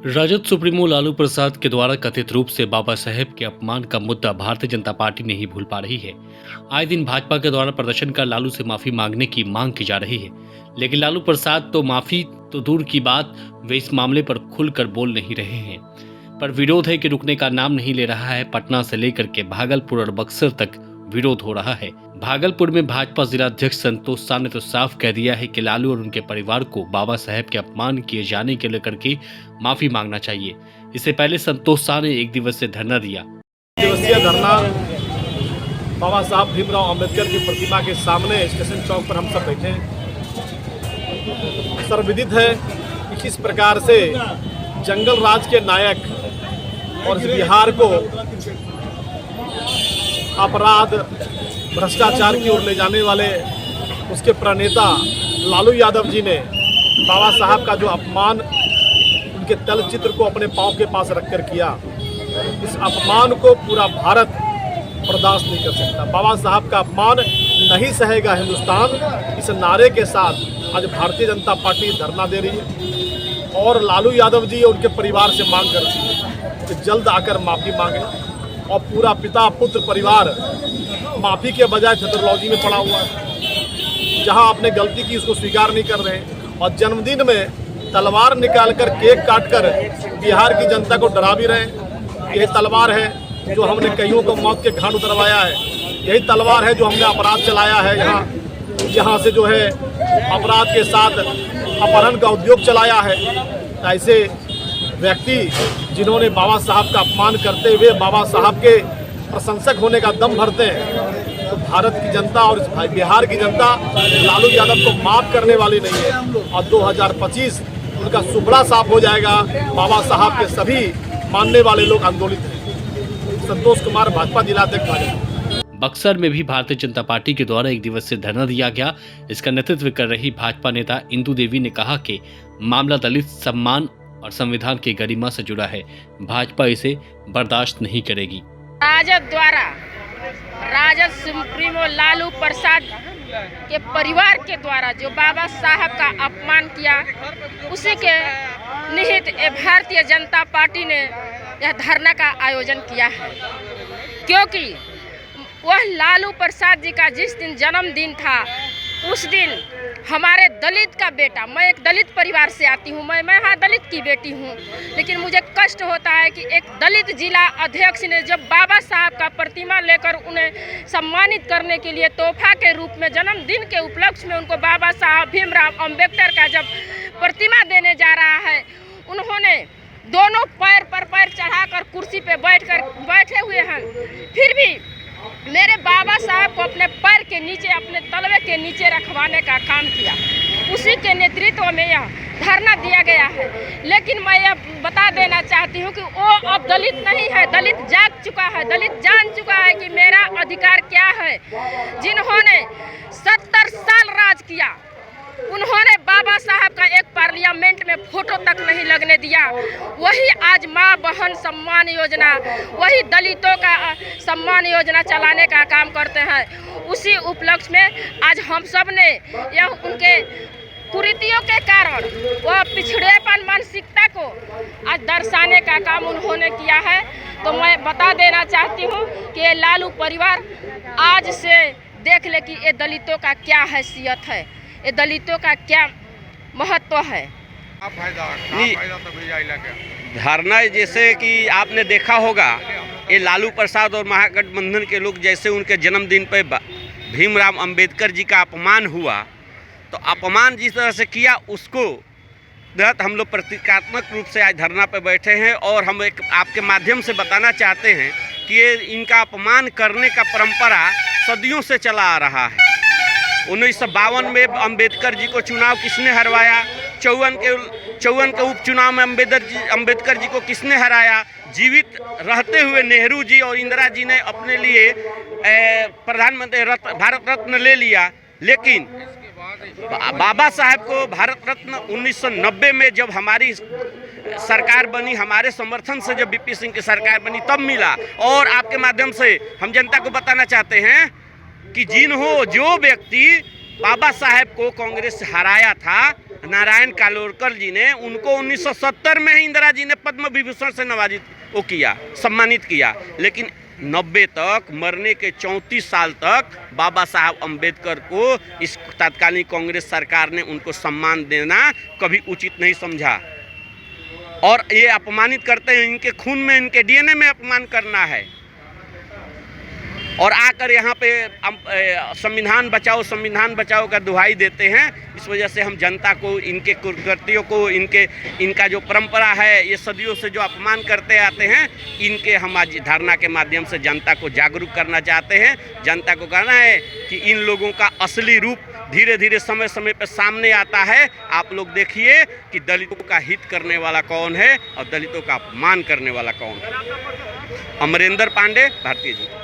Rajad supremo Lalu Prasad के द्वारा कथित रूप से बाबा साहेब के अपमान का मुद्दा भारतीय जनता पार्टी नहीं भूल पा रही है। आए दिन भाजपा के द्वारा प्रदर्शन कर लालू से माफी मांगने की मांग की जा रही है, लेकिन लालू प्रसाद तो माफी तो दूर की बात, वे इस मामले पर खुलकर बोल नहीं रहे हैं। पर विरोध है कि रुकने का नाम नहीं ले रहा है। पटना से लेकर के भागलपुर और बक्सर तक विरोध हो रहा है। भागलपुर में भाजपा जिला अध्यक्ष संतोष शाह ने तो साफ कह दिया है कि लालू और उनके परिवार को बाबा साहेब के अपमान किए जाने के लेकर के माफी मांगना चाहिए। इससे पहले संतोष शाह ने एक दिवसीय धरना दिया। दिवसीय धरना बाबा साहब भीमराव अंबेडकर की प्रतिमा के सामने स्टेशन चौक पर हम सब बैठे हैं। सर्वविदित है कि किस प्रकार से जंगल राज के नायक और इस बिहार को अपराध भ्रष्टाचार की ओर ले जाने वाले उसके प्रणेता लालू यादव जी ने बाबा साहब का जो अपमान उनके तलचित्र को अपने पांव के पास रखकर किया, इस अपमान को पूरा भारत बर्दाश्त नहीं कर सकता। बाबा साहब का अपमान नहीं सहेगा हिंदुस्तान, इस नारे के साथ आज भारतीय जनता पार्टी धरना दे रही है और लालू यादव जी उनके परिवार से मांग कर रही है कि जल्द आकर माफ़ी मांगे। और पूरा पिता पुत्र परिवार माफ़ी के बजाय थेटरोलॉजी में पड़ा हुआ है, जहां आपने गलती की उसको स्वीकार नहीं कर रहे हैं और जन्मदिन में तलवार निकालकर केक काटकर बिहार की जनता को डरा भी रहे हैं। यही तलवार है जो हमने कईयों को मौत के घाट उतरवाया है, यही तलवार है जो हमने अपराध चलाया है, यहाँ से जो है अपराध के साथ अपहरण का उद्योग चलाया है। ऐसे व्यक्ति जिन्होंने बाबा साहब का अपमान करते हुए बाबा साहब के प्रशंसक होने का दम भरते हैं, तो भारत की जनता और बिहार की जनता लालू यादव को माफ करने वाली नहीं है। और 2025 उनका सुपड़ा साफ हो जाएगा। बाबा साहब के सभी मानने वाले लोग आंदोलित हैं। संतोष कुमार, भाजपा जिलाध्यक्ष भाजपा। बक्सर में भी भारतीय जनता पार्टी के द्वारा एक दिवसीय धरना दिया गया। इसका नेतृत्व कर रही भाजपा नेता इंदु देवी ने कहा कि मामला दलित सम्मान और संविधान की गरिमा से जुड़ा है, भाजपा इसे बर्दाश्त नहीं करेगी। राजद सुप्रीमो लालू प्रसाद के परिवार के द्वारा जो बाबा साहब का अपमान किया, उसी के निहित भारतीय जनता पार्टी ने यह धरना का आयोजन किया है, क्योंकि वह लालू प्रसाद जी का जिस दिन जन्मदिन था, उस दिन हमारे दलित का बेटा, मैं एक दलित परिवार से आती हूँ, मैं हाँ दलित की बेटी हूँ, लेकिन मुझे कष्ट होता है कि एक दलित जिला अध्यक्ष ने जब बाबा साहब का प्रतिमा लेकर उन्हें सम्मानित करने के लिए तोहफा के रूप में जन्मदिन के उपलक्ष्य में उनको बाबा साहब भीमराव अंबेडकर का जब प्रतिमा देने जा रहा है, उन्होंने दोनों पैर पर पैर चढ़ाकर कुर्सी पे बैठे हुए हैं, फिर भी मेरे बाबा साहब को अपने पैर के नीचे, अपने तलवे के नीचे रखवाने का काम किया। उसी के नेतृत्व में यह धरना दिया गया है। लेकिन मैं यह बता देना चाहती हूँ कि वो अब दलित नहीं है, दलित जाग चुका है, दलित जान चुका है कि मेरा अधिकार क्या है। जिन्होंने 70 साल राज किया, उन्होंने बाबा साहब का एक पार्लियामेंट में फोटो तक नहीं लगने दिया। वही आज माँ बहन सम्मान योजना, वही दलितों का सम्मान योजना चलाने का काम करते हैं। उसी उपलक्ष्य में आज हम सब ने यह उनके कुरीतियों के कारण वह पिछड़ेपन मानसिकता को आज दर्शाने का काम उन्होंने किया है। तो मैं बता देना चाहती हूँ कि ये लालू परिवार आज से देख ले कि ये दलितों का क्या हैसियत है, ये दलितों का क्या महत्व है। धरना जैसे कि आपने देखा होगा, ये लालू प्रसाद और महागठबंधन के लोग जैसे उनके जन्मदिन पर भीमराव अंबेडकर जी का अपमान हुआ, तो अपमान जिस तरह से किया उसको तहत हम लोग प्रतीकात्मक रूप से आज धरना पर बैठे हैं। और हम एक आपके माध्यम से बताना चाहते हैं कि ये इनका अपमान करने का परंपरा सदियों से चला आ रहा है। 1952 में अंबेडकर जी को चुनाव किसने हरवाया? 54 के उपचुनाव में अंबेडकर जी को किसने हराया? जीवित रहते हुए नेहरू जी और इंदिरा जी ने अपने लिए प्रधानमंत्री भारत रत्न ले लिया। लेकिन बाबा साहब को भारत रत्न 1990 में जब हमारी सरकार बनी, हमारे समर्थन से जब बीपी सिंह की सरकार बनी, तब मिला। और आपके माध्यम से हम जनता को बताना चाहते हैं कि जो व्यक्ति बाबा साहेब को कांग्रेस से हराया था, नारायण कालोरकर जी ने, उनको 1970 में ही इंदिरा जी ने पद्म विभूषण से नवाजित वो किया, सम्मानित किया। लेकिन 90 तक, मरने के 34 साल तक बाबा साहब अम्बेडकर को इस तत्कालीन कांग्रेस सरकार ने उनको सम्मान देना कभी उचित नहीं समझा। और ये अपमानित करते हैं, इनके खून में, इनके डीएनए में अपमान करना है। और आकर यहाँ पे संविधान बचाओ का दुहाई देते हैं। इस वजह से हम जनता को, इनके कुकृतियों को, इनका जो परंपरा है, ये सदियों से जो अपमान करते आते हैं, इनके हम आज धरना के माध्यम से जनता को जागरूक करना चाहते हैं। जनता को कहना है कि इन लोगों का असली रूप धीरे धीरे समय समय पर सामने आता है। आप लोग देखिए कि दलितों का हित करने वाला कौन है और दलितों का अपमान करने वाला कौन है। अमरेंद्र पांडे, भारतीय जनता।